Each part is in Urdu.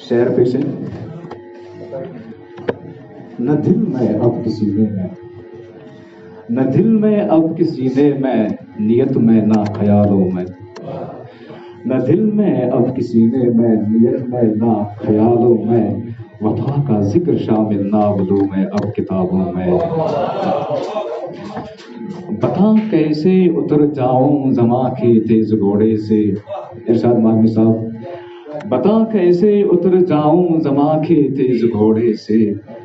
شعر پیش ہے. نہ دل میں اب کسی نے میں، نہ دل میں اب کسی نے میں، نیت میں نہ خیالوں میں. نہ دل میں اب کسی نے میں، نیت میں نہ خیالوں میں، وفا کا ذکر شامل ناولوں میں اب کتابوں میں. بتا کیسے اتر جاؤں زماں کے تیز گھوڑے سے. ارشاد مانوی صاحب. بتا کیسے اتر جاؤں زماں کے تیز گھوڑے سے،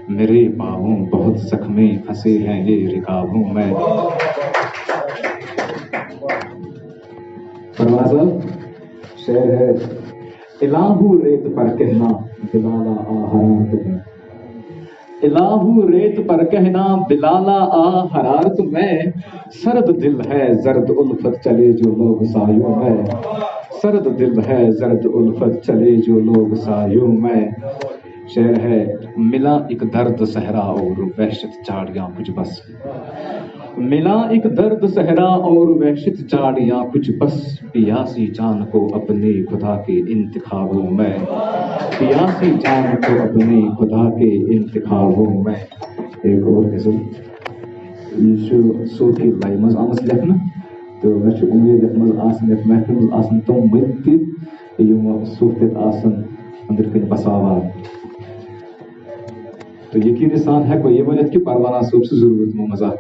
میرے پاؤں بہت زخمیں پھنسے ہیں یہ رکابوں میں. پروان صاحب شعر ہے. الہو ریت پر کہنا بلالا آ حرارت میں. الہو ریت پر کہنا بلالا آ حرارت میں، سرد دل ہے زرد الفت چلے جو لوگ سایوں میں. سرد دل ہے زرد الفت چلے جو لوگ سایوں میں. شعر ہے. ملا ایک درد صحرا اور وحشت چاڑیاں کچھ بس. ملا ایک درد صحرا اور وحشت چاڑیاں کچھ بس، پیاسی جان کو اپنے خدا کے انتخابوں میں. پیاسی جان کو اپنے خدا کے انتخابوں میں. ایک اور قسم یہ صوفی لائی مز آمس لکھنا تو مے امید یتھ مز آسن یتھ محفل مز آسن تم مت تہ یم صوفیت آسن اندر کن بساوان. تو یقینی سان ہیکو یہ ونتھ کہ پروانہ صوب سے ضرورت مو مزاق.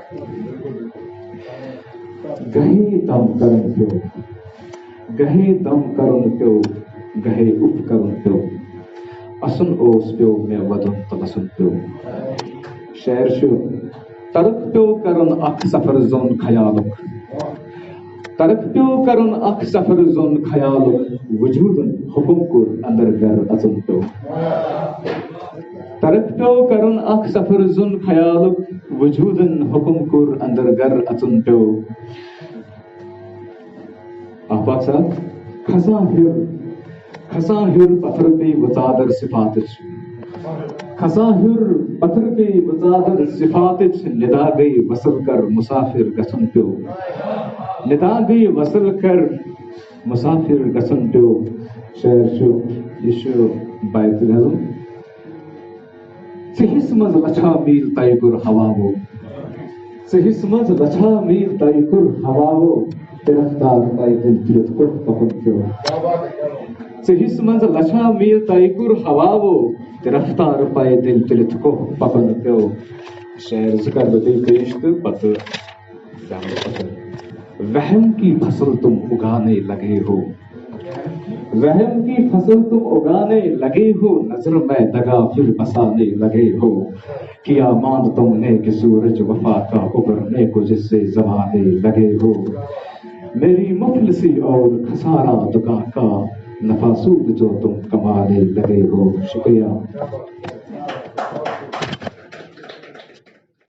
گہے دم کرن پیو، گہے دم کرن پیو، گہے اف کرن پیو، اسن اوس پیو مے ودن تو بسن پیو. شعر شو. ترک پیو کرن اخ سفر زون خیالک، ترک پیو کرن اخ سفر زون خیالک، وجودن حکم کور اندر گر اژن پیو. ترک پیو کرن اخ سفر زون خیالک، وجودن حکم کور اندر گر اژن پیو. آفاق صاحب. کھساں ہر پتھر پہ وزادر صفاتچ، کھساں ہر پتھر پہ وزادر صفاتچ، ندا گئی وصل کر مسافر گژھن پیو. ندا گئی وصل کر مسافر گژھن پیو. شعر چھُ یہ چھُ بیت نظم. ژِہِس منٛز لچھا میل طے کوٚر ہواوو، ژِہِس منٛز لچھا میل طے کوٚر ہواوو، رفتار پاے دل تُلِتھ کوٚر پکُن پیو. ژِہِس منٛز لچھا میل طے کوٚر ہواوو، رفتار پاے دل تُلِتھ کوٚر پکُن پیو. شعر زٕ کر بہٕ بیٚیہِ پیش تہٕ پتہٕ وہم کی فصل تم اگانے لگے ہو، وہم کی فصل تم اگانے لگے ہو، نظر میں دگا پھر بسانے لگے ہو. کیا مان تم نے کہ سورج وفا کا ابھرنے کو جس سے زمانے لگے ہو. میری مفلسی اور خسارہ دکا کا نفع سود جو تم کمانے لگے ہو. شکریہ.